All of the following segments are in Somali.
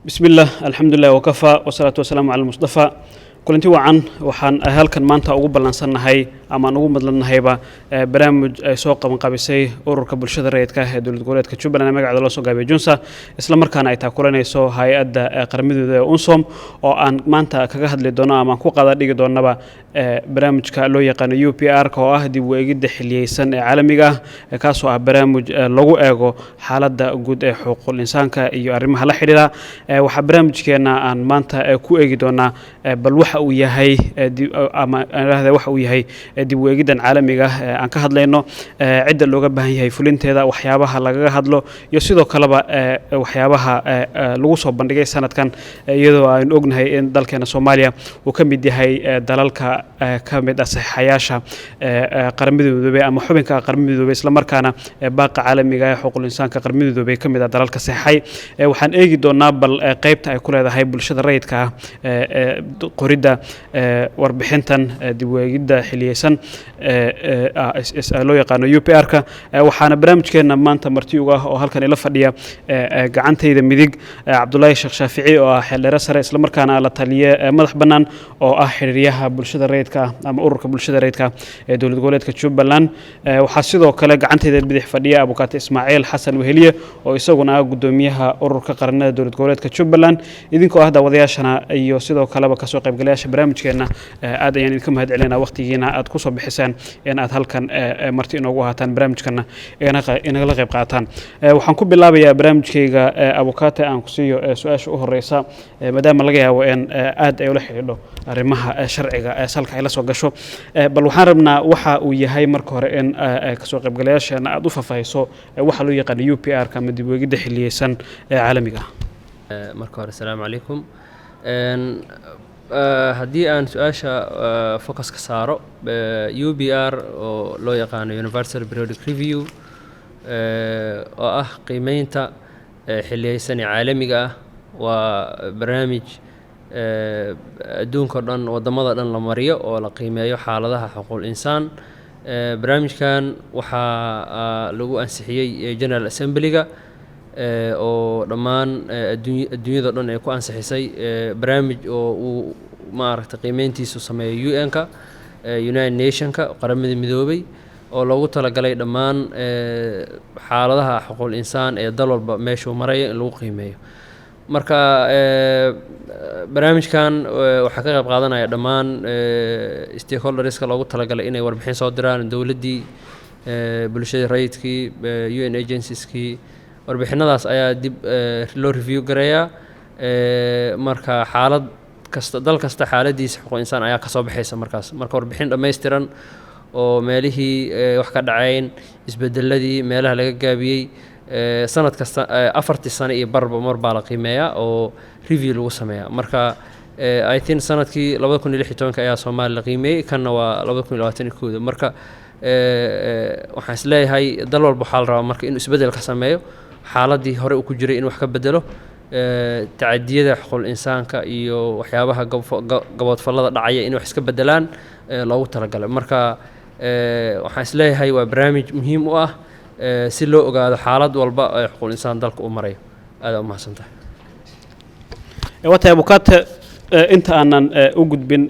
بسم الله الحمد لله وكفى والصلاة والسلام على المصطفى kulanti wacan waxaan halkan maanta ugu ballansanahay ama ugu madlanahayba barnaamij ay soo qaban qabisay ururka bulshada rayidka ee dowlad goboleedka Jubbaland magaceeda loo soo gaabiyay Junsa isla markaana ay taakulanayso hay'adda qaramada UNSOM oo aan maanta kaga hadli doono ama ku qada dhigi doonaba barnaamijka loo yaqaan UPR oo ah dib u eegidda xiliyeysan ee caalamiga ah kaas oo ah barnaamij lagu eego xaaladda guud ee xuquuqul insaanka iyo arrimaha la xiriira waxa barnaamijkeena aan maanta ku eegi doonaa bal waxa uu yahay ama waxa uu yahay dib u eegiddan caalamiga aan ka hadlayno cidda looga baahan yahay fulinteeda waxyaabaha laga hadlo iyo sidoo kaleba waxyaabaha lagu soo bandhigay sanadkan iyadoo aan ognahay in dalkeena Soomaaliya uu ka mid yahay dalalka ka mid ah saxayaasha qaramada midoobay ama xubinka qaramada midoobay isla markaana baaqa caalamiga ee xuquuqul insaanka qaramada midoobay ka mid ah dalalka saxay waxaan eegi doonaa bal qaybta ay ku leedahay bulshada rayidka qorida warbixintan dib u eegidda xiliyeysan loo yaqaan UPR-ka waxaana barnaamijkeena maanta marti uga oo halkan ila fadhiya gacantayda midig Cabdullaahi Sheekh Shaafici oo ah xildhibaan sare isla markaana la taliye madax bannaan oo ah xiriiryaha bulshada rayidka ama ururka bulshada rayidka ee dowlad goboleedka Jubbaland waxaa sidoo kale gacantayda bidix fadhiya Abukaate Ismaaciil Xasan Weheliye oo isaguna ah gudoomiyaha ururka qaranada dowlad goboleedka Jubbaland idinkoo ah daawadayaashana iyo sidoo kaleba ka soo qaybgalayaasha barnaamijkeena aad ayaan idinka mahadcelinaa waqtigiina aad ku soo bixisaan in aad halkan marti inoogu ahaataan barnaamijkana inagala qayb qaataan waxaan ku bilaabayaa barnaamijkayga Abukaate aan ku siiyo su'aasha u horeysa maadaama laga yaabo in aad ay ula xiriidho arrimaha sharciga salka ay la soo gasho bal waxaan rabnaa waxa uu yahay marka hore in ka soo qaybgalayaashana aad u faahfaahiso waxa loo yaqaan UPR-ka ama dib u eegidda xiliyeysan caalamiga marka hore assalaamu calaykum haddii aan su-aasha focus ka saaro UPR oo loo yaqaano Universal Periodic Review oo ah qiimeynta xiliyeysan ee caalamiga ah waa barnaamij adduunka dhan wadamada dhan la mariyo oo la qiimeeyo xaaladaha xuquuqul insaan barnaamijkan waxaa lagu ansixiyay General Assembly-ga oo dhammaan adduunyada dhan ay ku ansixisay barnaamij oo uu maaragtay qiimeyntiisu sameeyo UN-ka United Nation-ka qaramada midoobay oo loogu talagalay dhammaan xaaladaha xuquuqul insaan ee dal walba meeshuu marayo in lagu qiimeeyo marka barnaamijkan waxaa ka qayb qaadanaya dhammaan stakeholderska loogu talagalay inay warbixin soo diraan dowladdii bulshada rayidkii UN agencieskii warbixinadaas ayaa dib loo review gareeyaa marka xaalad kasta dal kasta xaaladiisa xuquuq insaan ayaa ka soo baxaysa marka warbixin dhammaystiran oo meelihii wax ka dhacayn isbedeladii meelaha laga gaabiyey sanad kasta 4 sano iyo barba mar baa la qiimeeyaa oo review lagu sameeyaa marka I think sanadkii 2016 ayaa Soomaaliya la qiimeeyay kanna waa 2021 marka waxaan isleeyahay dal walba waxaa la rabaa marka inuu isbedel ka sameeyo xaaladii hore uu ku jiray in wax ka bedelo tacadiyada xuquuqul insaanka iyo waxyaabaha gabadfalada dhacaya in wax iska bedelaan loogu talagalay marka waxaan isleeyahay waa barnaamij muhiim u ah si loo ogaado xaalad walba ee xuquuqul insaan dalka uu marayo aad u mahadsantahay wata Abukaate inta aanan u gudbin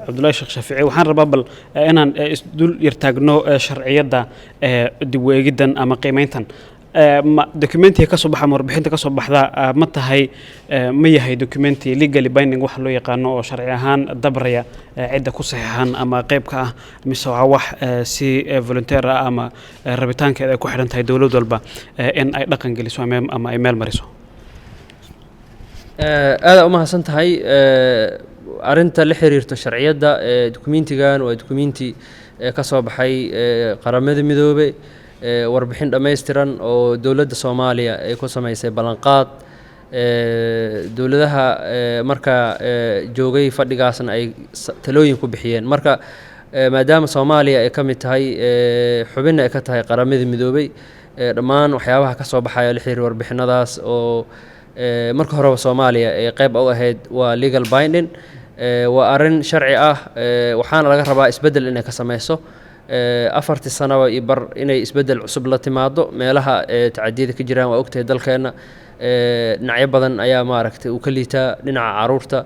Cabdullaahi Sheekh Shaafici waxaan rabaa bal inaan isdul yartaagno sharciyada dib u eegiddan ama qiimeyntan documenti ka soo baxa warbixinta ka soo baxda ma tahay ma yahay documenti legally binding wax loo yaqaano oo sharci ahaan dabraya cidda ku saxiixan ama qayb ka ah mise waa wax si volunteer ah ama rabitaankeeda ay ku xidhan tahay dowlad walba in ay dhaqan geliso ama ay meel mariso aad u mahadsan tahay arinta la xiriirto sharciyada documentigan waa documenti ka soo baxay qaramada midoobay warbixin dhammaystiran oo dowladda Soomaaliya ay ku sameysay ballanqaad dowladaha marka joogay fadhigaasna ay talooyin ku bixiyeen marka maadaama Soomaaliya ay ka mid tahay xubinna ay ka tahay qaramada midoobay dhammaan waxyaabaha ka soo baxaya la xiriir warbixinadaas oo marka horeba Soomaaliya ay qayb u ahayd waa legal binding waa arin sharci ah waxaana laga rabaa isbedel inay ka sameyso 4 sano iyo bar inay isbedel cusub la timaado meelaha tacadiyada ka jiraan waa ogtahay dalkeena dhinacyo badan ayaa maaragtay uu ka liitaa dhinaca caruurta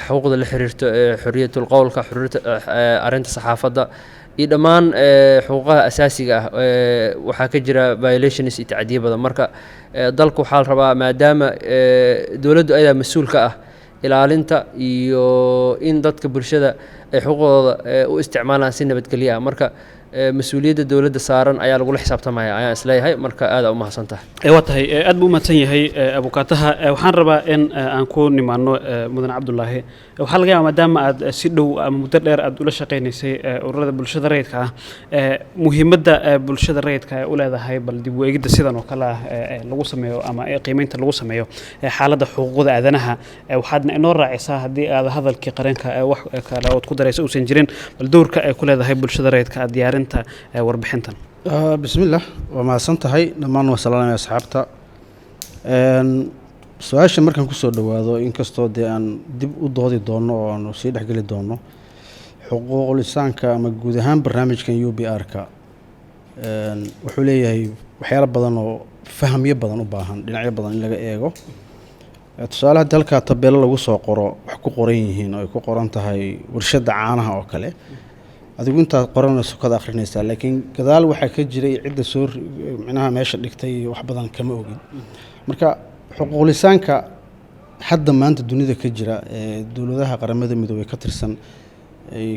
xuquuqda la xiriirto xorriyatul qowlka arrinta saxaafadda iyo dhammaan xuquuqaha asaasiga ah waxaa ka jira violations iyo tacdiye badan marka dalku waxaa la rabaa maadaama dowladdu ayadaa mas-uul ka ah ilaalinta iyo in dadka bulshada ay xuquuqdooda u isticmaalaan si nabadgelyo ah marka mas-uuliyadda dowladda saaran ayaa lagula xisaabtamaya ayaan isleeyahay marka aada u mahadsan tahay waa tahay aad buu umahadsan yahay abukaataha waxaan rabaa in aan ku nimaano mudan cabdulaahi waxaa laga yaaba maadaama aad si dhow ama muddo dheer aad ula shaqaynaysay ururada bulshada rayidka ah muhiimadda bulshada rayidka ay u leedahay bal dib u eegidda sidan oo kale ah lagu sameeyo ama qiimeynta lagu sameeyo xaaladda xuquuqda aadanaha waxaadna inoo raacisaa haddii aad hadalkii qareenka wax kale ood ku daraysa uusan jirin bal dowrka ay ku leedahay bulshada rayidka diyaarin warbixintan bismillaah waa mahadsan tahay dhammaan waa salaamaya asxaabta su-aasha markaan kusoo dhowaado inkastoo dee aan dib u doodi doono oo aanu sii dhexgeli doono xuquuqul insaanka ama guud ahaan barnaamijkan u b r-ka wuxuu leeyahay waxyaalo badan oo fahamyo badan u baahan dhinacyo badan in laga eego tusaale haddii halkaa tabeelo lagu soo qoro wax ku qoran yihiin oo ay ku qoran tahay warshadda caanaha oo kale adigu intaad qoranayso kada akhrinaysaa laakiin gadaal waxaa ka jiray cidda soo micnaha meesha dhigtay wax badan kama ogin marka xuquuqlisaanka hadda maanta dunida ka jira ee dowladaha qaramada midoobay ka tirsan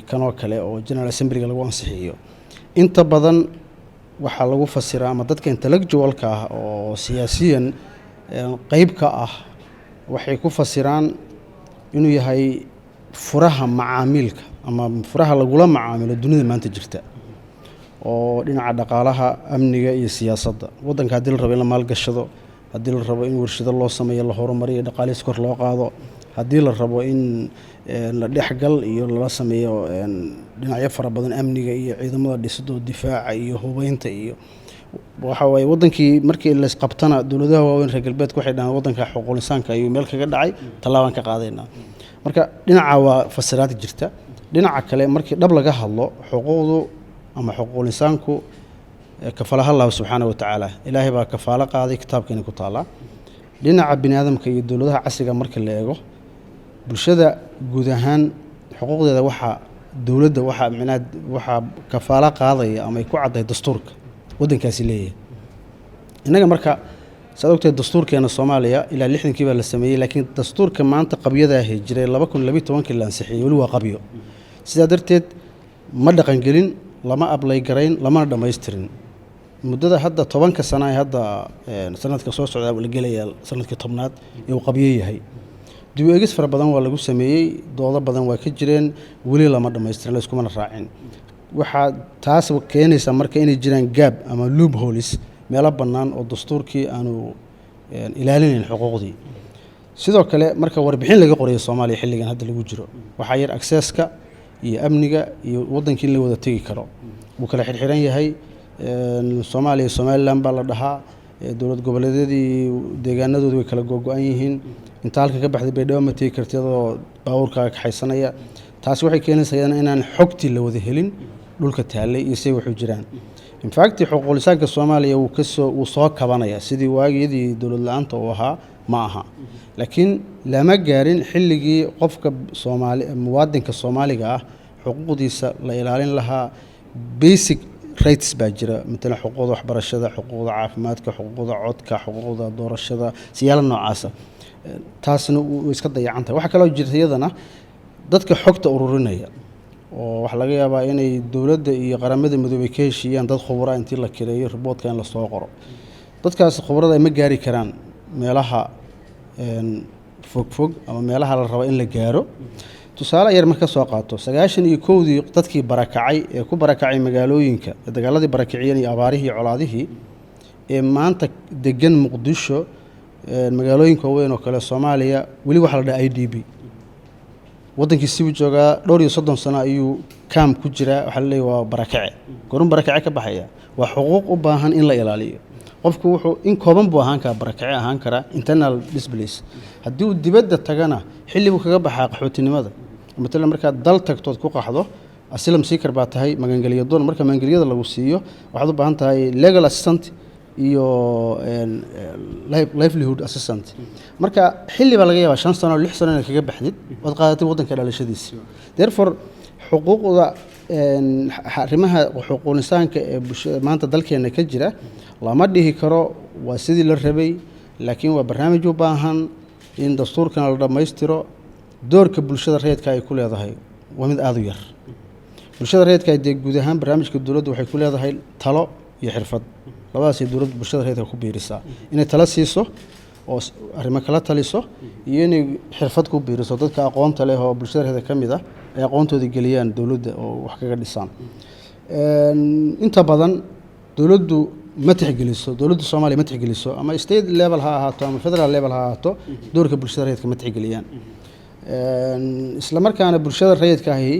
kanoo kale oo general assemblyga lagu ansixiyo inta badan waxaa lagu fasiraa ama dadka intellectualka ah oo siyaasiyan qeyb ka ah waxay ku fasiraan inuu yahay furaha macaamiilka ama furaha lagula macaamilo dunida maanta jirta oo dhinaca dhaqaalaha amniga iyo siyaasadda waddanka haddii la rabo in la maalgashado haddii la rabo in warshado loo sameeyo la horumariyo dhaqaalihiis kor loo qaado haddii la rabo in la dhexgal iyo lala sameeyo dhinacyo fara badan amniga iyo ciidamada dhisidoo difaaca iyo hubeynta iyo waxa waaye waddankii markii laysqabtana dowladaha waaweyn reer galbeedka waxay dhahaan waddanka xuquuqul insaanka ayuu meel kaga dhacay tallaabaan ka qaadaynaa marka dhinaca waa fasiraad jirta dhinaca kale markii dhab laga hadlo xuquuqdu ama xuquuqul insaanku kafalaha allah subxaana wa tacaala ilaahay baa kafaalo qaaday kitaabkeena ku taallaa dhinaca bini aadamka iyo dowladaha casriga marka la eego bulshada guud ahaan xuquuqdeeda waxaa dowladda waxaa kafaalo qaadaya ama ay ku caddahay dastuurka waddankaasi leeyahay innaga marka saad ogtahay dastuurkeena soomaaliya ilaa 60kii baa la sameeyey laakiin dastuurka maanta qabyada ahi jiray 2012 la ansixiyey weli waa qabyo sidaa darteed ma dhaqangelin lama ablay garayn lamana dhammaystirin muddada hadda 10ka sano ee hadda sanadka soo socda la gelaya sanadkii 10aad ee uu qabyo yahay dib u eegis fara badan waa lagu sameeyey doodo badan waa ka jireen weli lama dhammaystirin la iskumana raacin waxaa taas keenaysaa marka inay jiraan gaab ama loopholes meelo bannaan oo dastuurkii aanu ilaalinayn xuquuqdii sidoo kale marka warbixin laga qorayo soomaaliya xilligan hadda lagu jiro waxaa yar accesska iyo amniga iyo waddankii in la wada tegi karo wuu kala xirxiran yahay soomaaliya somalilan baa la dhahaa dowlad goboleedyadii deegaanadoodu way kala googo-an yihiin inta halka ka baxday baydhabo ma tegi karti adoo baabuurkaaga kaxaysanaya taasi waxay keenaysaa inaan xogtii la wada helin dhulka taallay iyo say waxu jiraan infact xuquuqlisaanka soomaaliya wuu soo kabanaya sidii waagiyadii dowlad la-aanta uu ahaa ma aha laakiin lama gaarin xilligii qofka muwaadinka soomaaliga ah xuquuqdiisa la ilaalin lahaa basic rights baa jira matala xuquuqda waxbarashada xuquuqda caafimaadka xuquuqda codka xuquuqda doorashada siyaalo noocaasa taasna way iska dayacantahay waxaa kaloo jirta iyadana dadka xogta ururinaya oo waxaa laga yaabaa inay dowladda iyo qaramada midoobay ka heshiiyaan dad khubura intii la kireeyo riboodka in lasoo qoro dadkaas khubarada ay ma gaari karaan meelaha fogfog ama meelaha la rabo in la gaaro tusaale yar marka soo qaato 91dii dadkii barakacay ee ku barakacay magaalooyinka dagaaladii barakiciyeen iyo abaarihii iyo colaadihii ee maanta degan muqdisho magaalooyinka weyn oo kale Soomaaliya wali waxa la dhahay IDP waddankii si uu joogaa dhowr iyo 30 sano ayuu kaam ku jira waxa la leeyahay waa barakace goorun barakace ka baxaya waa xuquuq u baahan in la ilaaliyo qofku wuxuu in kooban buu ahaan kara barakace ahaan kara internal displays haddii uu dibadda tagana xilli buu kaga baxaa qaxootinimada matala markaad dal tagtood ku qaxdo asylum seeker baa tahay magangeliyo doon marka magangeliyada lagu siiyo waxaad u baahan tahay legal assistant iyo livelihood assistant marka xilli baa laga yaabaa 5 sano 6 sano inaad kaga baxdid ood qaadatay waddanka dhalashadiisa therefore xuquuqda arrimaha xuquuq insaanka ee bulshada maanta dalkeena ka jira lama dhihi karo waa sidii la rabay laakiin waa barnaamij u baahan in dastuurkan la dhammaystiro doorka bulshada rayidka ay ku leedahay waa mid aad u yar bulshada rayidka ay guud ahaan barnaamijka dowladda waxay ku leedahay talo iyo xirfad labadaas ay dowladda bulshada rayidka ku biirisaa inay talo siiso oo arrimo kala taliso iyo inay xirfad ku biiriso dadka aqoonta leh oo bulshada rayidka ka mid ah ay aqoontooda geliyaan dowladda oo wax kaga dhisaan inta badan dowladdu ma tixgeliso dowladda Soomaaliya ma tixgeliso ama state level ha ahaato ama federal level ha ahaato doorka bulshada rayidka ma tixgeliyaan isla markaana bulshada rayidka ahi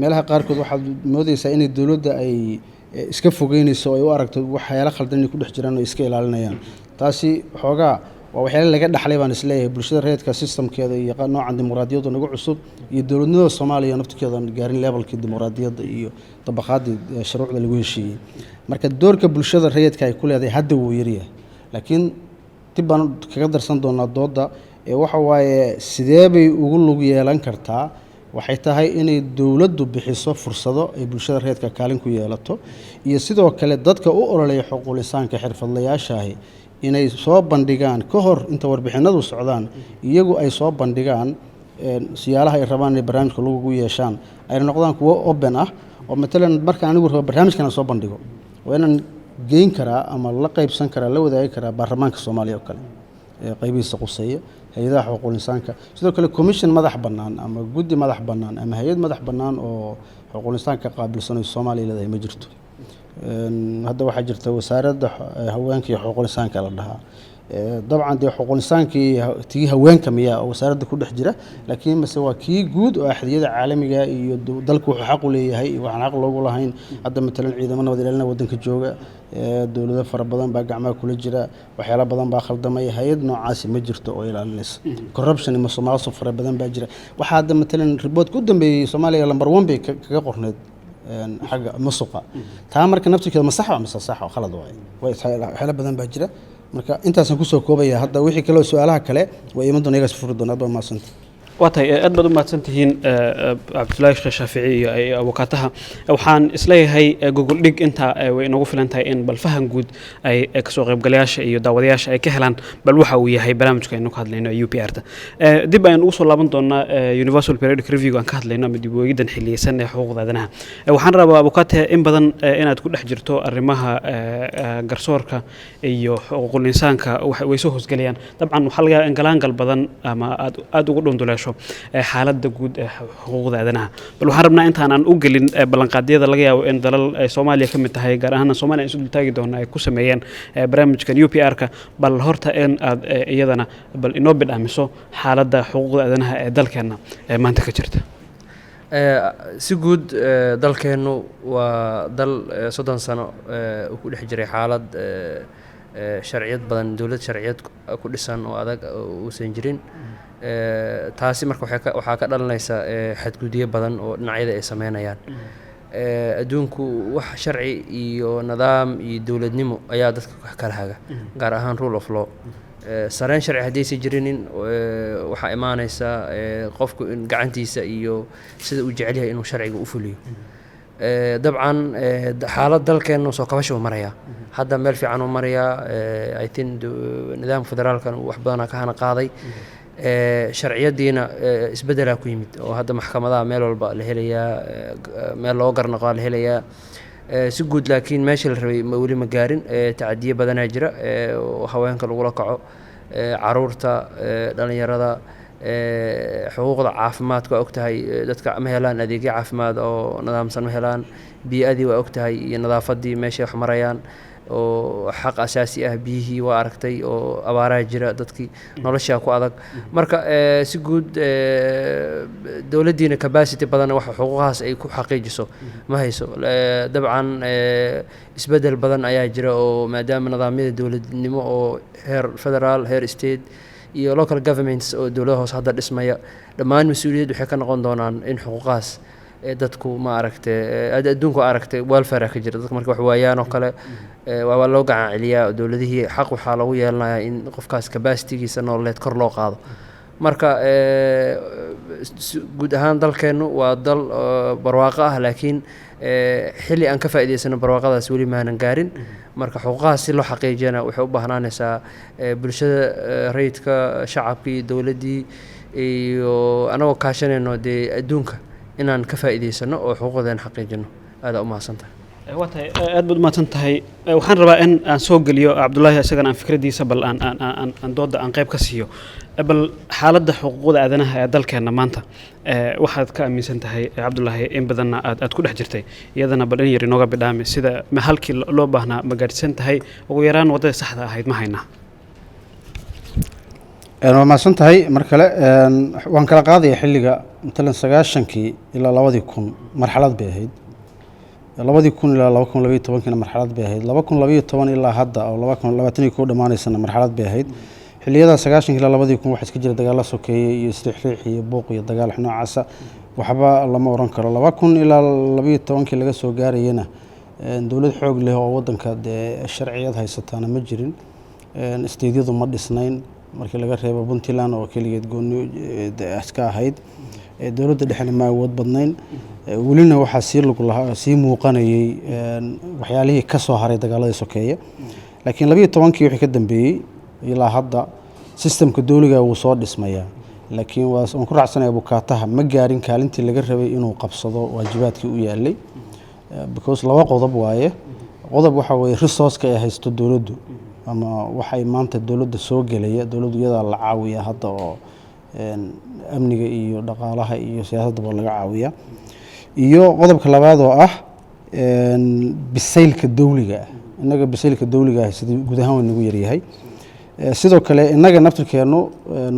meelaha qaarkood waxaad moodaysaa inay dowladda ay iska fogeynayso ay u aragto waxyaalo khaldan inay ku dhex jiraan oo iska ilaalinayaan taasi xoogaa waa waxyaalo laga dhaxlay baan isleeyahay bulshada rayidka systemkeeda iyo noocan dimuqraadiyadda nagu cusub iyo dowladnimada Soomaaliya naftirkeeda gaarin levelkii dimuqraadiyadda iyo dabaqaadii shuruucda lagu heshiiyey marka doorka bulshada rayidka ay ku leedahay hadda wuu yaryahay laakiin dib baan kaga darsan doonaa dooda waxa waaye sidee bay ugu lug yeelan kartaa waxay tahay inay dowladdu bixiso fursado ay bulshada rayidka kaalin ku yeelato iyo sidoo kale dadka u ololeeya xuquuq insaanka xirfadlayaashahi inay soo bandhigaan ka hor inta warbixinadu socdaan iyagu ay soo bandhigaan siyaalaha ay rabaan inay barnaamijka lagu yeeshaan ay noqdaan kuwo open ah oo matalan marka anigu rabo barnaamijkan soo bandhigo waa inaan geyn karaa ama la qaybsan karaa la wadaagi karaa baarlamaanka Soomaaliya oo kale qaybihiisa quseeya hay'adaha xuquuq insaanka sidoo kale commission madax bannaan ama guddi madax bannaan ama hay'ad madax bannaan oo xuquuq insaanka qaabilsan oo Soomaaliya leedahay ma jirto hadda waxaa jirta wasaaradda haweenka iyo xuquuq insaanka la dhahaa dabcan dee xuquuq insaankii tii haweenka miyaa oo wasaaradda ku dhex jira laakiin mase waa kii guud oo axdiyada caalamiga iyo dalku wuxuu xaq u leeyahay iyo waxaan xaq loogu lahayn hadda matalan ciidamada nabad ilaalina waddanka jooga dowlado fara badan baa gacmaha kula jira waxyaalo badan baa khaldamay hay'ad noocaasi ma jirto oo ilaalinaysa corruption iyo musuqmaasuq fara badan baa jira waxaa hadda matalan report ku dambeeyay Soomaaliya number 1 bay kaga qorneed xagga musuqa taa marka naftirkeeda ma sax ah mise sax oo khalad waay waxyaalo badan baa jira marka intaasan ku soo koobaya hadda wixii kale su'aalaha kale way iman doonaa iyaga furi doonaa ma maasanta waatay aad baad u mahadsantihiin Cabdullaahi Sheekh Shaafici iyo abukaataha waxaan isleeyahay Google Dig inta way inagu filan tahay in bal fahan guud ay ka soo qaybgalayaasha iyo daawadayaasha ay ka helaan bal waxa uu yahay barnaamijka aynu ka hadlayno UPR-ta dib ayaan ugu soo laaban doonaa Universal Periodic Review aan ka hadlayno mid weegidan xiliyeysan ee xuquuqda aadanaha waxaan rabaa abukaataha in badan inaad ku dhex jirto arrimaha garsoorka iyo xuquuqul insaanka way soo hoosgalayaan dabcan waxa laga galaan badan ama aad ugu dhunduleesho xaaladda guud ee xuquuqda aadanaha bal waxaan rabnaa intaan aan u gelin ballanqaadyada laga yaabo in dalal Soomaaliya ka mid tahay gaar ahaan Soomaaliya isu taagi doona ay ku sameeyeen barnaamijkan UPR-ka bal horta in aad iyadana bal inoo bidhaamiso xaaladda xuquuqda aadanaha ee dalkeena maanta ka jirta si guud dalkeenu waa dal 30 sano uu ku dhex jiray xaalad sharciyad badan dawlad sharciyad ku dhisan oo adag uusan jirin taasi marka waxaa ka dhalanaysa xadgudubyo badan oo dhinacyada ay sameynayaan adduunku wax sharci iyo nidaam iyo dawladnimo ayaa dadka wax kala haga gaar ahaan rule of law sareen sharci haddaysan jirinin waxaa imaanaysa qofku in gacantiisa iyo sida uu jecel yahay inuu sharciga u fuliyo dabcan xaalad dalkeenu soo kabasho maraya hadda meel fiican uu maraya I think nidaamka federaalkan wax badan ka hana qaaday sharciyadiina isbedelaa ku yimid oo hadda maxkamadaha meel walba la helayaa meel loo garnaqo la helayaa si guud laakiin meesha la rabay weli ma gaarin tacadiye badanaa jira oo haweenka lagula kaco caruurta dhalinyarada xuquuqda caafimaadka waa ogtahay dadka ma helaan adeegyo caafimaad oo nidaamsan ma helaan bii'adii waa ogtahay iyo nadaafadii meeshay wax marayaan oo xaq asaasi ah biyihii waa aragtay oo abaaraha jira dadkii nolosha ku adag marka si guud dawladdiina capacity badan wax xuquuqahaas ay ku xaqiijiso ma hayso dabcan isbedel badan ayaa jira oo maadaama nidaamyada dawladnimo oo heer federaal heer state iyo local governments oo dawladaha hoose hadda dhismaya dhammaan mas'uuliyad waxay ka noqon doonaan in xuquuqaas dadku ma aragtay adduunku aragtay welfare ka jira dadka marka wax waayaan oo kale waa loo gacan celiyaa dowladihii xaq waxaa lagu yeelanayaa in qofkaas capacity-giisa nololeed kor loo qaado marka guud ahaan dalkeennu waa dal barwaaqo ah laakiin xilli aan ka faa'iidaysano barwaaqadaas weli maanan gaarin marka xuquuqahaas si loo xaqiijiyana waxay u baahnaanaysaa bulshada rayidka shacabkii dowladdii iyo anagoo kaashanayno dee adduunka inaan ka faa'iidaysano oo xuquuqdeen xaqiijino aada u mahadsantahay waa tahay aad baad umahadsan tahay waxaan rabaa in aan soo geliyo cabdullaahi isagana aan fikradiisa bal aan dooda aan qayb ka siiyo bal xaaladda xuquuqda aadanaha ee dalkeenna maanta waxaad ka aaminsan tahay cabdullaahi in badanna aad ku dhex jirtay iyadana bal in yar inooga bidhaami sida ma halkii loo baahnaa ma gaadhsan tahay ugu yaraan waddada saxda ahayd ma haynaa waa mahadsan tahay mar kale waan kala qaadaya xilliga matalan 90kii ilaa 2000 marxalad bay ahayd 2000 ilaa 2012 marxalad bay ahayd 2012 ilaa hadda oo 2020 dhamaanaysana marxalad bay ahayd xilliyada 90 ilaa 2000 waxa iska jira dagaal sokeeyay iyo isriix iyo buuq iyo dagaal noocaas waxba lama oran karo 2000 ilaa 2012 laga soo gaarayna dawlad xoog leh oo wadanka sharciyad haysatana ma jirin isteediyadu ma dhisnayn markii laga reebo Puntland oo kaligeed gooni iska ahayd dawladda dhexna ma awood badnayn welina waxa sii muuqanayay waxyaalihii ka soo haray dagaalada sokeeye laakiin 2012kii wixii ka dambeeyay ilaa hadda systemka dawliga uu soo dhismaya laakiin waan ku raacsanayaa bukaataha ma gaarin kaalintii laga rabay inuu qabsado waajibaadkii u yaalay because laba qodob waaye qodob waxa weeye resource-ka ay haysto dawladdu ama waxay maanta dawladda soo galaya dawladdu iyada la caawiya hadda oo amniga iyo dhaqaalaha iyo siyaasadda laga caawiya iyo qodobka labaad oo ah bisaylka dawliga inaga bisaylka dawliga sidii guud ahaan uu nagu yaryahay sidoo kale inaga naftirkeenu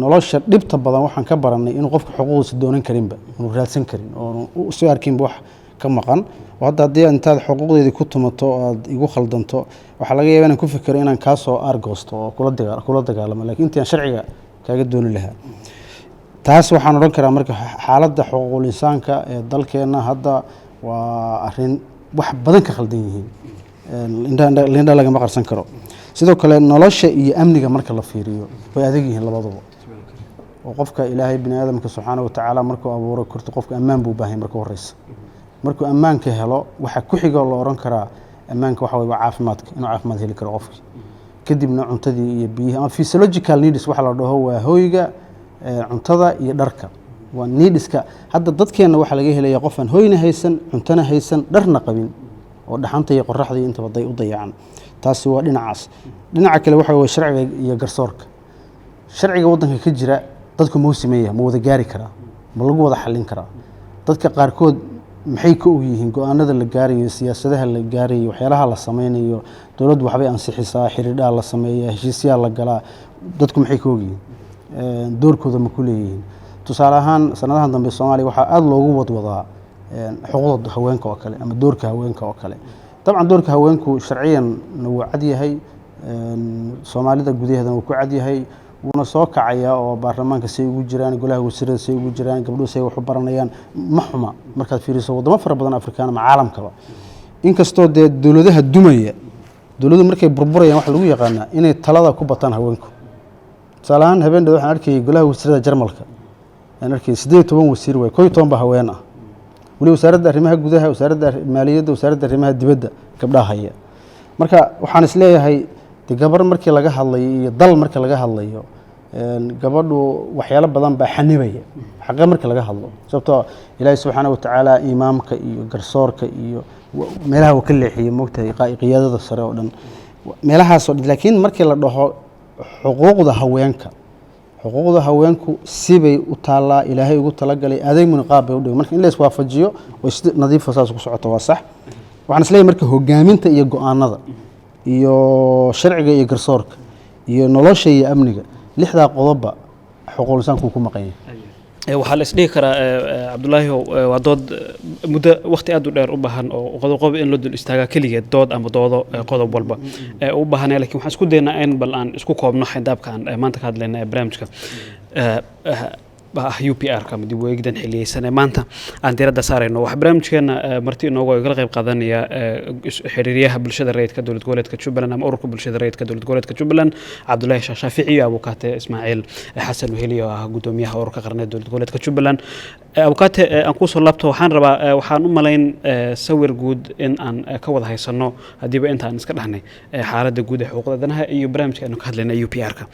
nolosha dhibta badan waxaan ka baranay inuu qofka xuquuqdiisa doonan karinba inuu raadsan karin oo soo arkin wax ka maqan oo hadii intaad xuquuqdeedii ku tumato aad igu khaldanto waxa laga yaabaa inaan ku fikiro inaan ka soo argoosto oo kula dagaalamo laakiin intii aan sharciga kaaga dooni lahaa taas waxaan oran karaa marka xaaladda xuquuqul insaanka ee dalkeena hadda waa arrin wax badan ka khaldan yihiin linda laga ma qarsan karo sidoo kale nolosha iyo amniga marka la fiiriyo way adag yihiin labaduba oo qofka ilaahay bini aadamka subxaanahu wa tacaala markuu abuuray korto qofka ammaan buu baahay marka horeysa markuu ammaanka helo waxa ku xiga la oran karaa ammaanka waxa way caafimaadka inuu caafimaad heli karo qofka kadibna cuntadii iyo biyaha ama physiological needs waxa la dhaho waa hooyga cuntada iyo dharka waa needska hadda dadkeena waxa laga helaya qof aan hooyna haysan cuntana haysan dharna qabin oo dhaxanta iyo qorraxda inta baday u dayacan taasi waa dhinaca kale waxa way sharciga iyo garsoorka sharciga wadanka ka jira dadku muusimeeya ma wada gaari karaa ma lagu wada xallin karaa dadka qaarkood maxay ka og yihiin go'aanada la gaarayo siyaasadaha la gaarayo waxyaalaha la sameynayo dawladdu waxbay ansixisaa xiriidhaha la sameeyaa heshiisyaha la galaa dadku maxay ka og yihiin doorkooda ma ku leeyihiin tusaale ahaan sanadahan dambe Soomaaliya waxaa aad loogu wadwadaa xuquuqda haweenka oo kale ama doorka haweenka oo kale dabcan doorka haweenku sharciyan wuu cad yahay Soomaalida gudaheedana wuu ku cad yahay wuuna soo kacaya oo baarlamaanka say ugu jiraan golaha wasiirada say ugu jiraan gabdhuhu say wax u baranayaan ma xuma markaad fiiriso wadamo fara badan Afrikaan ama caalamkaba inkastoo dawladaha dumaya dawladdu markay burburayaan waxa lagu yaqaanaa inay talada ku bataan haweenku salahan habeen waxaan arkay golaha wasiirada Jarmalka aan arkay 18 wasiir way 12 ba haween ah wali wasaaradda arrimaha gudaha wasaaradda maaliyadda wasaaradda arrimaha dibadda gabdhaha haya marka waxaan is leeyahay gabar markii laga hadlayo iyo dal markii laga hadlayo gabadhu waxyaalo badan baa xanibaya xaqqa markii laga hadlo sababtoo Ilaahay subxaanahu wa ta'aala imaamka iyo garsoorka iyo meelaha uu ka leexiyay moogtahay qiyaadada sare oo dhan meelahaas oo laakiin markii la dhaho xuquuqda haweenku sibay u taalaa Ilaahay ugu talagalay adeeg munqaab bay u dhigay marka in la iswaafajiyo oo nadiif fasaas ku socoto waa sax waxaan isleeyahay marka hogaaminta iyo go'aanada iyo sharciga iyo garsoorka iyo nolosha iyo amniga lixda qodobba xuquuqul insaanku ku maqan yahay waxaa la isdhihi karaa cabdullaahi waa dood muddo waqti aad u dheer u baahan oo qodob in loo dul istaagaa keligeed dood ama doodo qodob walba u baahanaya laakiin waxaan isku daynaa in bal aan isku koobno xindaabka aan maanta ka hadlayna ee barnaamijka UPR ka dib u eegdan xiliyeysan maanta aan diiradda saarayno waxa barnaamijkeena marti inoogu kala qayb qaadanaya xiriiriyaha bulshada rayidka dowlad goboleedka Jubbaland ama ururka bulshada rayidka dowlad goboleedka Jubbaland Cabdullaahi Sheekh Shaafici iyo Abukaate Ismaaciil Xasan Weheli oo ah gudoomiyaha ururka qaranka dowlad goboleedka Jubbaland Abukaate aan ku soo laabto waxaan u malayn sawir guud in aan ka wada haysano hadiiba intaan iska dhahnay xaaladda guud ee xuquuqda aadanaha iyo barnaamijka aan ka hadlaynay UPR-ka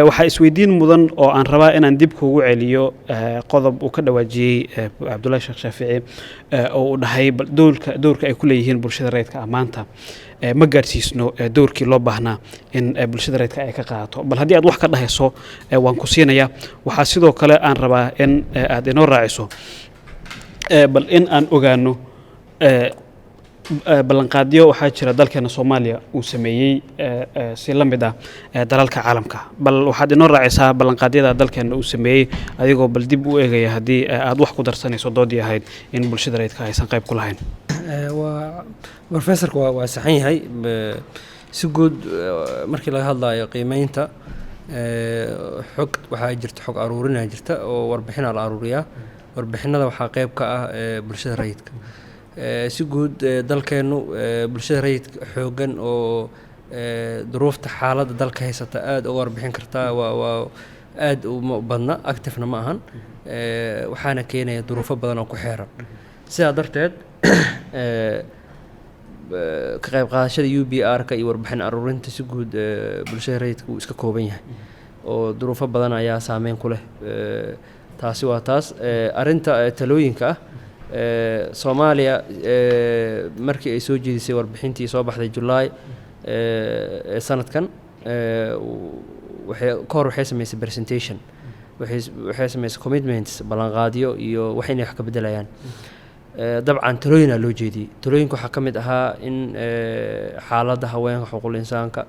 waxa isweydiin mudan oo aan rabaa inaan dib kuugu celiyo qodob uu ka dhawaajiyay Cabdullaahi Sheekh Shaafici oo uu dhahay doorka ay ku leeyihiin bulshada rayidka maanta ma gaarsiisno doorkii loo baahnaa in bulshada rayidka ay ka qaadato bal haddii aad wax ka dhahayso waan ku siinayaa waxaa sidoo kale aan rabaa in aad inoo raaciso bal in aan ogaano ballanqaadyo waxaa jira dalkeena Soomaaliya uu sameeyay si la mid ah dalalka caalamka bal waxaad inoo raacisaa ballanqaadyada dalkeena uu sameeyay adigoo bal dib u eegaya haddii aad wax ku darsanayso doodii ahayd in bulshada rayidka aysan qayb ku lahayn professorku waa saxan yahay si guud markii laga hadlayo qiimeynta xog waxaa jirta xog aruurinaa jirta oo warbixina la aruuriyaa warbixinada waxaa qayb ka ah bulshada rayidka si guud dalkeenu bulshada rayidka xoogan oo duruufta xaaladda dalka haysata aad uga warbixin kartaa waa aad uma badna active-na ma ahan waxaana keenaya duruufo badan oo ku xeeran sidaa darteed ka qayb qaadashada UPR-ka iyo warbixin aruurinta si guud bulshada rayidka uu iska kooban yahay oo duruufo badan ayaa saameyn ku leh taasi waa taas arrinta talooyinka ah Soomaaliya markii ay soo jeedisay warbixintii soo baxday July sanadkan waxay sameysay presentation waxay sameysay commitments ballanqaadyo iyo wax inay wax ka bedelayaan dabcan talooyin loo jeediyay talooyinka waxaa ka mid ahaa in xaaladda haweenka xuquuqul insaanka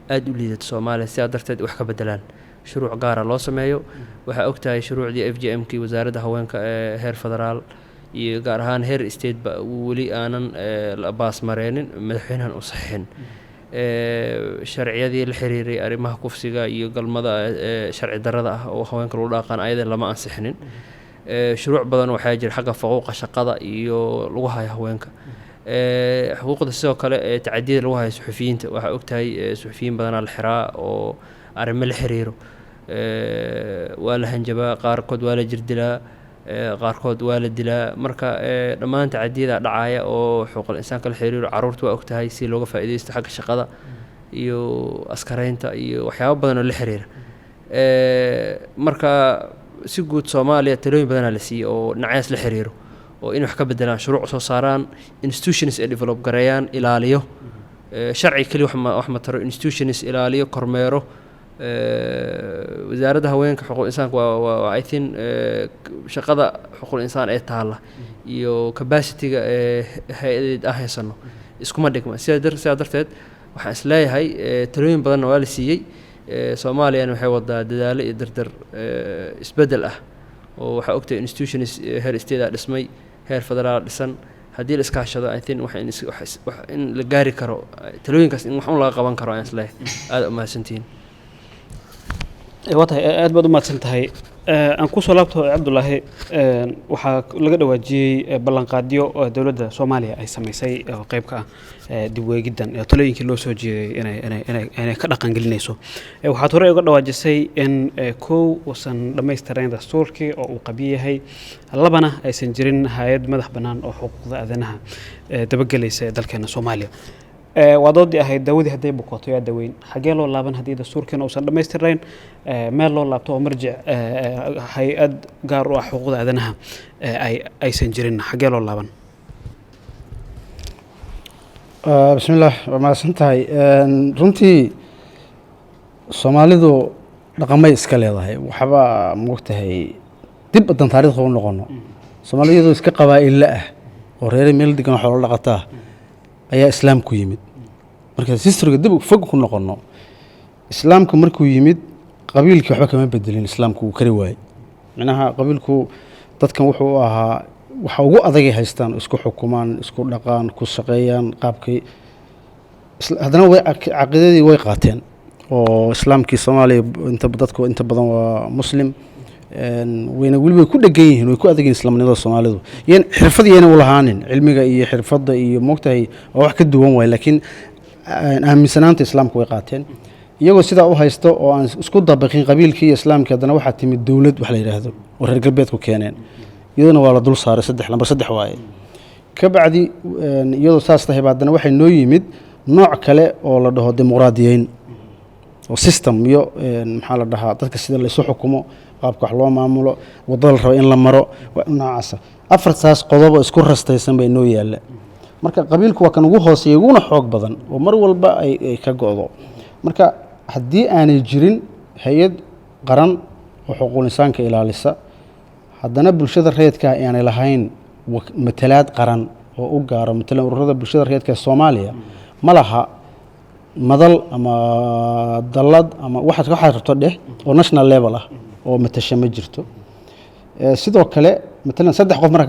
aad u liidato Soomaaliya sidaa darteed wax ka bedelaan shuruuc gaar ah loo sameeyo waxaa ogtahay shuruucdii FGM-kii wasaaradda haweenka heer federaal iyo gaar ahaan heer state ba weli aanan la baas mareenin madaxweynahan u saxiixin sharciyadii la xiriiray arrimaha kufsiga iyo galmada sharci darrada ah oo haweenka lagu dhaqan ayada lama ansixinin shuruuc badan waxaa jira xagga xuquuqda shaqada iyo lagu hayo haweenka xuquuqda sidoo kale tacadiyada lagu hayo suxufiyiinta waxaa ogtahay suxufiyiin badanaa la xiraa oo arrimo la xiriiro waa la hanjabaa qaarkood waa la jirdilaa qaarkood waa la dilaa marka dhammaan tacadiyada dhacaya oo xuquuqul insaanka la xiriiro caruurta waa ogtahay si looga faa'iideysto xagga shaqada iyo askaraynta iyo waxyaabo badan oo la xiriira marka si guud Soomaaliya talooyin badan la siiyay oo dhinacaas la xiriiro oo in wax ka bedelaan shuruuc soo saaraan institutions ay develop gareeyaan ilaaliyo sharci kali wax ma taro institutions ilaaliyo kormeero wasaaradda haweenka xuquuqul insaanka waa I think shaqada xuquuqul insaan ee taala iyo capacity-ga hay'adeed haysano iskuma dhigma sidaa darteed waxaan isleeyahay talooyin badan waa la siiyay Soomaaliyana waxay wadaa dadaalo iyo dardar isbedel ah oo waxaa ogtahay institutions heer state dhismay heer federaal dhisan haddii la iskaashado I think wax in la gaari karo talooyinkaas in wax laga qaban karo aan isleeyahay aad u mahadsantihiin watahay aad baad u mahadsan tahay aan ku soo laabto Cabdullaahi waxaa laga dhawaajiyay ballanqaadyo dawladda Soomaaliya ay sameysay oo qayb ka ah dib u eegiddan talooyinkii loo soo jeeday inay ka dhaqan gelinayso waxaad hore uga dhawaajisay in kow uusan dhammaystirayn dastuurkii oo uu qabiyo yahay labana aysan jirin hay'ad madax bannaan oo xuquuqda aadanaha dabagelaysa dalkeena Soomaaliya wadoodii ahayd dawadii hadday bukoto yaa daweyn xagee loo laaban haddii dastuurkiina uusan dhammaystirayn meel loo laabto oo marjic hay-ad gaar u ah xuquuqda aadanaha aysan jirin xagee loo laaban bismillaah waa mahadsan tahay runtii Soomaalidu dhaqamay iska leedahay waxba moogtahay dib badan taariikhda u noqono Soomaalidu iska qabaa'il ah oo reer meel degan xoolo dhaqataa ayaa islaamku yimid marka historyga dib fog ku noqono islaamku markuu yimid qabiilkii waxba kama bedelin islaamku uu kari waayay macnaha qabiilku dadkan wuxuu ahaa waxa ugu adag ay haystaan isku xukumaan isku dhaqaan ku shaqeeyaan qaabkii haddana way caqiidadii way qaateen oo islaamkii Soomaaliya inta badan waa muslim wayna weliba ku dhegan yihiin way ku adeegeen islaamnimada Soomaalidu xirfad yeena u lahaanin cilmiga iyo xirfadda iyo moogtahay wax ka duwan way laakiin aaminsanaanta islaamku way qaateen iyagoo sidaa u haysto oo aan isku dabaqin qabiilkii islaamka haddana waxaa timid dowlad wax la yiraahdo oo reer galbeedku keeneen iyaduna waa la dul saaray lambar 3 waaye ka bacdi iyadoo saas tahay haddana waxay noo yimid nooc kale oo la dhaho dimuqraadiyeyn oo system iyo maxaa la dhahaa dadka sida la isu xukumo qaabka wax loo maamulo wadada la rabo in la maro noocaasa afartaas qodob oo isku rastaysan bay noo yaalla marka qabiilku waa kan ugu hooseeya uguna xoog badan oo mar walba ay ka go'do marka haddii aanay jirin hay'ad qaran oo xuquuqul insaanka ilaalisa haddana bulshada rayidka aanay lahayn matalaad qaran oo u gaaro matalan ururada bulshada rayidka ee Soomaaliya ma laha madal ama dalad ama waxa rabto dheh oo national level ah oo matasha ma jirto sidoo kale matalan 3 qof marka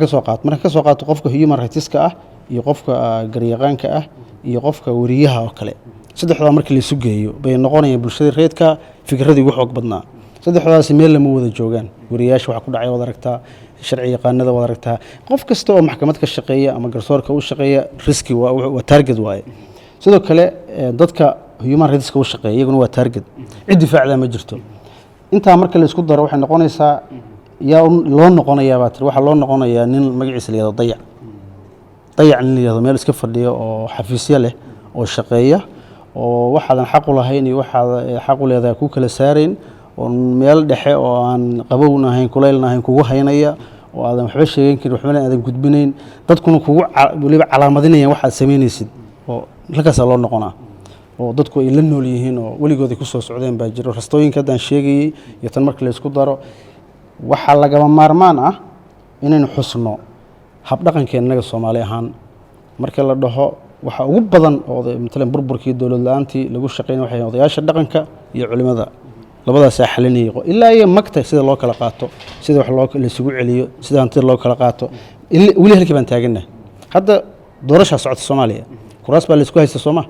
ka soo qaato qofka human rights-ka ah iyo qofka garyaqaanka ah iyo qofka wariyaha oo kale saddexda markii la isu geeyo bay noqonayaan bulshada rayidka fikradii ugu xoog badnaa saddexdaas meel lama wada joogaan wariyaasha waxa ku dhacay wada aragtaa sharci yaqaanada wada aragtaa qof kasta oo maxkamad ka shaqeeya ama garsoorka u shaqeeya riski waa target waaye sidoo kale dadka human rights-ka u shaqeeya iyaguna waa target cid difaacda ma jirto intaa marka la isku daro waxay noqonaysaa yaa loo noqonayaa baa waxa loo noqonayaa nin magaciisa la yiraahdo dayac nin la yiraahdo meel iska fadhiyo oo xafiisyo leh oo shaqeeya oo waxaadan xaq u lahayn iyo waxaad xaq u leedahay ku kala saareen oo meel dhexe oo aan qabowna ahayn kuleylna ahayn kugu haynaya oo aadan waxba sheegin karin waxba aadan gudbinayn dadkuna kugu waliba calaamadinayaan waxaad sameynaysid oo halkaas loo noqonaa oo dadku ay la nool yihiin oo waligood ku soo socdeen baa jiro rastooyinka hadaan sheegayay iyo tan markii la isku daro waxa laga maarmaan ah inaynu xusno hab dhaqankeena Soomaali ahaan marka la dhaho waxa ugu badan oo matalan burburkii dawlad la'aantii lagu shaqeynay waxay odayaasha dhaqanka iyo culimada labadaas ay xalinayay ilaa iyo magta sida loo kala qaato sida wax loo la isugu celiyo sida hanti loo kala qaato wali halkii baan taaganaa hadda doorasha socota Soomaaliya kuraas baa la isku haystay Soomaa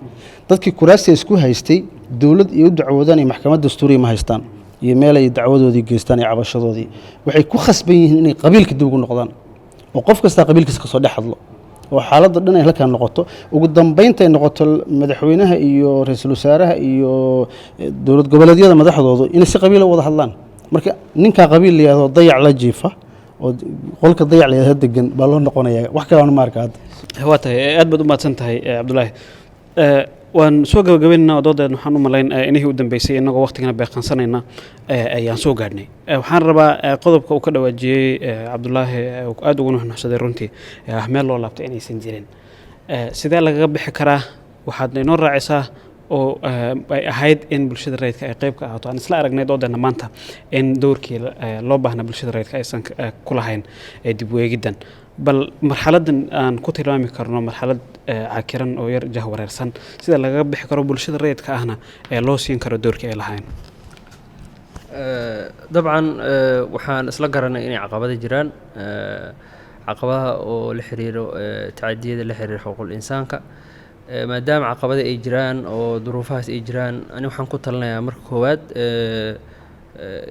dadkii kuraasta isku haystay dawlad iyo dacwadaan iyo maxkamad dastuuri ma haystaan iyo meel ay dacwadoodii geystaan iyo cabashadoodii waxay ku khasban yihiin inay qabiilka dib ugu noqdaan oo qof kasta qabiilkiisa ka soo dhex hadlo oo xaaladda dhan ay halkaan noqoto ugu dambeynta ay noqoto madaxweynaha iyo ra'iisul wasaaraha iyo dawlad goboleedyada madaxdoodu inay si qabiil wada hadlaan marka ninka qabiil leeyahay dayac la jiifa oo qolka dayac leeyahay degan baa loo noqonayaa wax kale aan ma arkaa waa tahay aad baad u mahadsan tahay Cabdullaahi waan soo gabagabeynaa doodeed waxaan u malayn inihii u dambeysay inagoo waqtigana beeqansanayna ayaan soo gaadhnay waxaan rabaa qodobka uu ka dhawaajiyey Cabdullaahi aad ugu nuxnuxsaday runtii meel loo laabtay inaysan jirin sidee lagaga bixi karaa waxaad inoo raacisaa oo ay ahayd in bulshada rayidka ay qayb ka ahaato aan isla aragnay doodeena maanta in doorkii loo baahna bulshada rayidka aysan ku lahayn dib u eegiddan bal marxaladan aan ku tilmaami karno marxalad cakiran oo yar jahwareersan sida lagaga bixi karo bulshada rayidka ahna ee loo siin karo doorkii ay lahayn dabcan waxaan isla garanay inay caqabado jiraan caqabadaha oo la xiriiro tacadiyada la xiriira xuquuqul insaanka maadaama caqabada ay jiraan oo duruufahaas ay jiraan ani waxaan ku talinayaa marka koowaad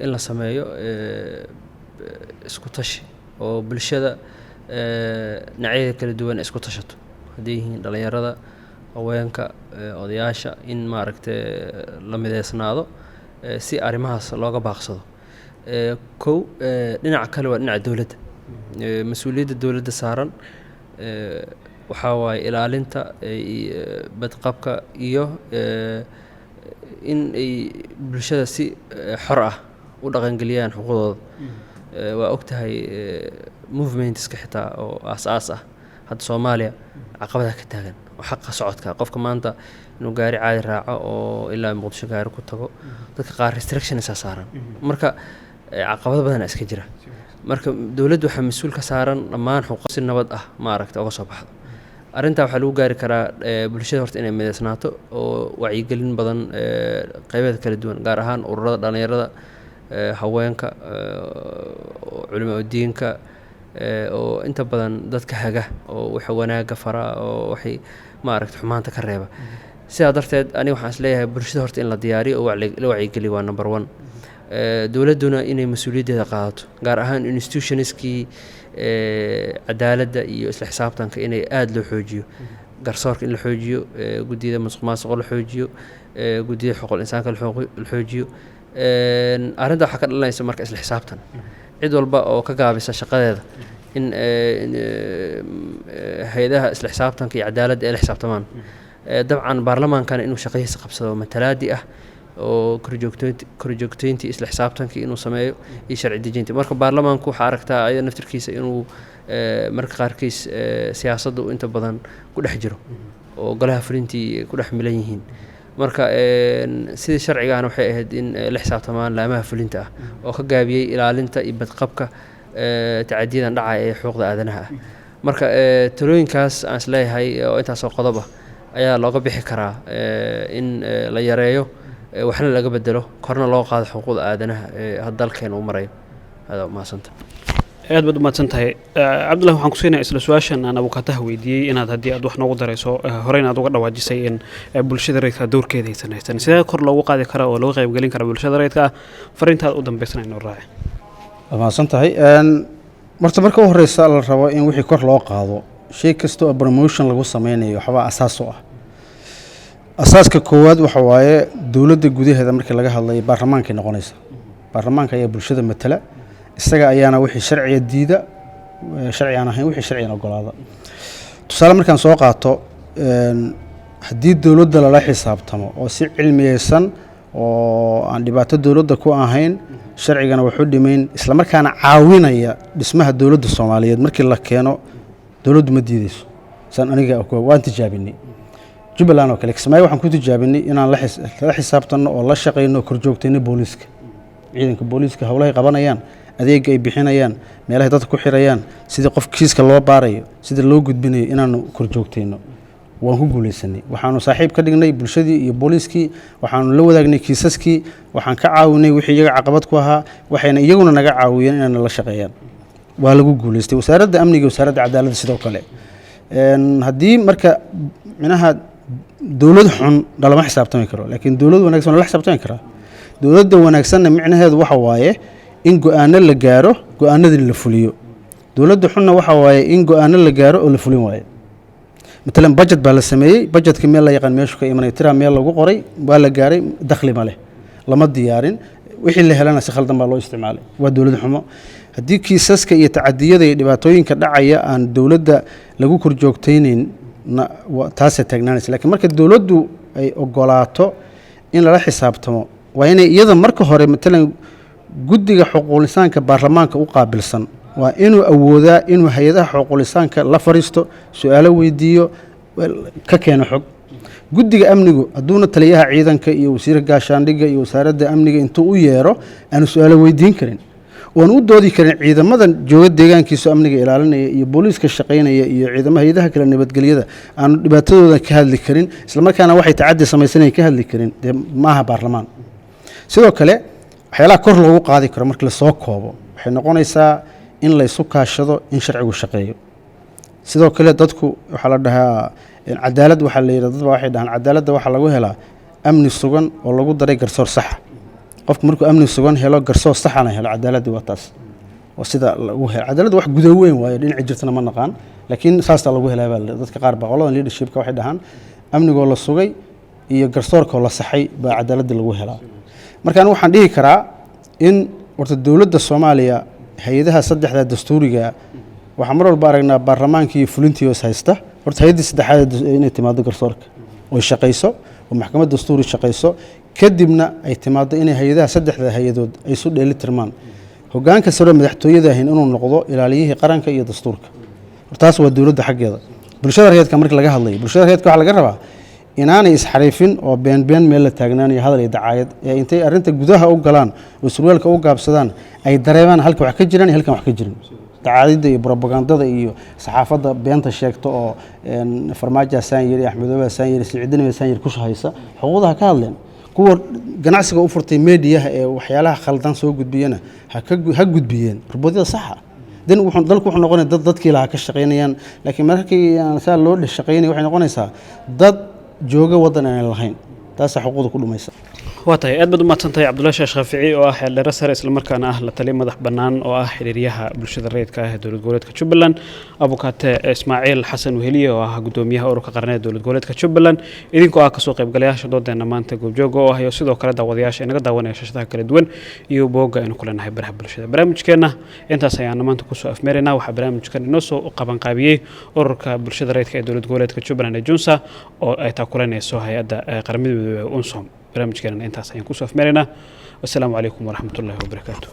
in la sameeyo isku tashi oo bulshada dhinacyada kala duwan isku tashato haddii yihiin dhalinyarada haweenka odayaasha in maaragtay la mideysnaado si arrimahaas looga baaqsado kow dhinaca kale waa dhinaca dowladda mas-uuliyadda dowladda saaran waxaa waaye ilaalinta badqabka iyo in ay bulshada si xor ah u dhaqangeliyaan xuquuqdooda waa ogtahay movementska xitaa oo aas-aas ah hadda Soomaaliya caqabadaha ka taagan oo xaqa socodka qofka maanta inuu gaari caadi raaco oo ilaa Muqdisho gaari ku tago dadka qaar restrictions saaran marka caqabado badan iska jira marka dawladdu waxaa mas'uul ka saaran dhammaan xuquuq si nabad ah ma aragtay uga soo baxdo arrinta waxaa lagu gaari karaa bulshada horta inay mideysnaato oo wacyigelin badan qaybaha kala duwan gaar ahaan ururada dhalinyarada haweenka culimada diinka oo inta badan dadka haga oo waxa wanaaga fara oo waxay ma aragtay xumaanta ka reeba sidaa darteed ani waxaan is leeyahay bulshada horta in la diyaariyo oo la wacyigeliyo waa number 1 dowladduna inay mas-uuliyaddeeda qaadato gaar ahaan institutionskii cadaaladda iyo isla xisaabtanka inay aada loo xoojiyo garsoorka in la xoojiyo guddiyada musuqmaasuqa la xoojiyo guddiyada xuquuqul insaanka la xoojiyo arrinta waxaa ka dhalanaysa marka isla xisaabtan cid walba oo ka gaabisa shaqadeeda in hay-adaha isla xisaabtanka iyo cadaaladda ay la xisaabtamaan dabcan baarlamaankana inuu shaqadiisa qabsado matalaadi ah oo korjoogteyntii isla xisaabtankii inuu sameeyo iyo sharci dejintii marka baarlamaanku waxaa aragtaa ayada naftirkiisa inuu marka qaarkiis siyaasadda uu inta badan ku dhex jiro oo golaha fulintii ku dhex milan yihiin marka sidii sharcigaana waxay ahayd in la xisaabtamaan laamaha fulinta ah oo ka gaabiyey ilaalinta iyo badqabka tacadiyadan dhacaya ee xuquuqda aadanaha ah marka talooyinkaas aan isleeyahay oo intaasoo qodob ah ayaa looga bixi karaa in la yareeyo waxna laga bedelo korna loo qaado xuquuqda aadanaha dalkeena uu marayo aada umahadsanta aad baad umahadsan tahay cabdullahi waxaan ku siinaya isla su-aashan aan abukaataha weydiiyey inaad haddii aad wax noogu darayso horeyna aad uga dhawaajisay in bulshada rayidka dowrkeeda aysan haysan sidee kor loogu qaadi karaa oo looga qaybgelin karaa bulshada rayidka ah fariintaad u dambaysana inoo raaci waa mahadsan tahay marka u horeysa la rabo in wixii kor loo qaado shay kasta oo promotion lagu sameynayo waxbaa asaas u ah asaaska koowaad waxa waaye dowladda gudaheeda markii laga hadlayo baarlamaankay noqonaysa baarlamaanka ayaa bulshada matala isaga ayaana wixii sharciga diida sharci aan ahayn wixii sharcigan ogolaada tusaale markaan soo qaato haddii dowladda lala xisaabtamo oo si cilmiyeysan oo aan dhibaato dowladda ku ahayn sharcigana wuxuu dhimayn isla markaana caawinaya dhismaha dowladda Soomaaliyeed markii la keeno dowladdu ma diidayso san aniga waan tijaabinay Jubbaland oo kale Kismaayo waxaan ku tijaabinay inaan la xisaabtano oo la shaqeyno korjoogtayna booliska ciidanka booliska hawlaha ay qabanayaan adeeg ay bixinayaan meelaha dadka ku xirayaan sidii qof kiiska loo baarayo sidii loo gudbinayo inaan korjoogtayno waan ku guuleysanay waxaanu saaxiib ka dhignay bulshadii iyo booliskii waxaanu la wadaagnay kiisaskii waxaan ka caawinay wixii iyaga caqabad ku ahaa waxayna iyaguna naga caawiyeen inaan la shaqeeyaan waa lagu guuleystay wasaaradda amniga wasaaradda cadaaladda sidoo kale haddii marka minaha dowlad xun lama xisaabtami karo laakiin dowlad wanaagsan la xisaabtami karaa dowladda wanaagsanna micnaheedu waxa waaye in go'aano la gaaro go'aanadii la fuliyo dowladda xunna waxa waaye in go'aano la gaaro oo la fulin waayo مثلا budget baa la sameeyay budgetka meel la yaqaan meeshu ka imanay tira meel lagu qoray waa la gaaray dakhli ma leh lama diyaarin wixii la helana si khaldan baa loo isticmaalay waa dowlad xumo haddii kiisaska iyo tacadiyada iyo dhibaatooyinka dhacaya aan dowladda lagu korjoogtaynin taas taagnaanaysa laakiin marka dowladdu ay ogolaato in la xisaabtamo waa inay iyada marka hore مثلا guddiga xuquuqul insaanka baarlamaanka u qaabilsan waa inuu awoodaa inuu hay'adaha xuquuqul insaanka la fariisto su'aalo weydiiyo ka keeno xog guddiga amnigu haduuna taliyaha ciidanka iyo wasiirka gaashaandhigga iyo wasaaradda amniga intuu u yeero aanu su'aalo weydiin karin oon u doodi karin ciidamadan jooga deegaankiisa amniga ilaalinaya iyo booliiska shaqeynaya iyo ciidamada hay'adaha kale nabadgelyada aanu dhibaatadooda ka hadli karin isla markaana waxay tacaddi samaysanayeen ka hadli karin maaha baarlamaan sidoo kale waxyaalaha kor loogu qaadi karo marka la soo koobo waxay noqonaysaa in la isu kaashado in sharcigu shaqeeyo sidoo kale dadku waxa la dhahaa cadaalad waxa la yiraahdo dadba waxay dhahaan cadaaladda waxa lagu helaa amni sugan oo lagu daray garsoor sax qofku markuu amni sugan helo garsoor sax ah helo cadaaladdu waa taas oo sida lagu helo cadaaladdu wax gudaha weyn waayo dhinaca jirtana ma naqaan laakiin saasta lagu helaa dadka qaar baa qoladan leadershipka waxay dhahaan amnigoo la sugay iyo garsoorka la saxay baa cadaaladda lagu helaa markaan waxaan dhihi karaa in warta dowladda Soomaaliya hay'adaha saddexda dastuuriga waxa mar walba aragnaa baarlamaanka iyo fulintii oo haysta horta hay'adda saddexaad inay timaado garsoorka oo shaqeyso oo maxkamadda dastuuri shaqeyso kadibna ay timaado inay hay'adaha saddexda hay'adood ay isu dheelitirmaan hoggaanka sare madaxtooyada ahayn inuu noqdo ilaaliyihii qaranka iyo dastuurka hortaas waa dowladda xaggeeda bulshada rayidka marka laga hadlayo bulshada rayidka waxa laga rabaa inaanay isxariifin oo been meel la taagnaanayo hadal iyo dacaayad ee intay arinta gudaha u galaan oo surwaalka u gaabsadaan ay dareemaan halka wax ka jiraan iyo halkan wax ka jirin dacaayadda iyo propagandada iyo saxaafadda beenta sheegto oo farmaajo saan yiri Axmedoobe saan yiri Siciidina saan yiri ku shaqeysa xuquuqda ka hadleen kuwa ganacsiga u furtay meediyaha ee waxyaalaha khaldan soo gudbiyana ha gudbiyeen ruboodada sax ah dan dalku wuxuu noqonayaa dadkii laha ka shaqeynayaan laakiin markii aan saa loo shaqeynay waxay noqonaysaa dad jooga wadan aan lahayn taas xuquuqda ku dhumaysa waatahay aad baad u mahadsantahay cabdullaahi sheekh shaafici oo ah xeeldheere sare islamarkaana ah la taliya madax bannaan oo ah xiriiryaha bulshada rayidka ah ee dowlad goboleedka jubbaland abukaate ismaaciil xasan weheliye oo ah gudoomiyaha ururka qaranee dowlad goboleedka jubbaland idinkoo ah kasoo qaybgalayaasha doodeena maanta goobjooga oo ah iyo sidoo kale daawadayaasha inaga daawanaya shashadaha kala duwan iyo booga aynu ku leenahay baraha bulshada barnaamijkeenna intaas ayaana maanta kusoo afmeeraynaa waxaa barnaamijkan inoo soo qabanqaabiyey ururka bulshada rayidka ee dowlad goboleedka jubbaland ee junsa oo ay taakulanayso hay-adda qaramada midoobey unsom barnaamijkeenana intaas ayaan kusoo afmeeraynaa wassalaamu calaykum waraxmatullaahi wabarakaatu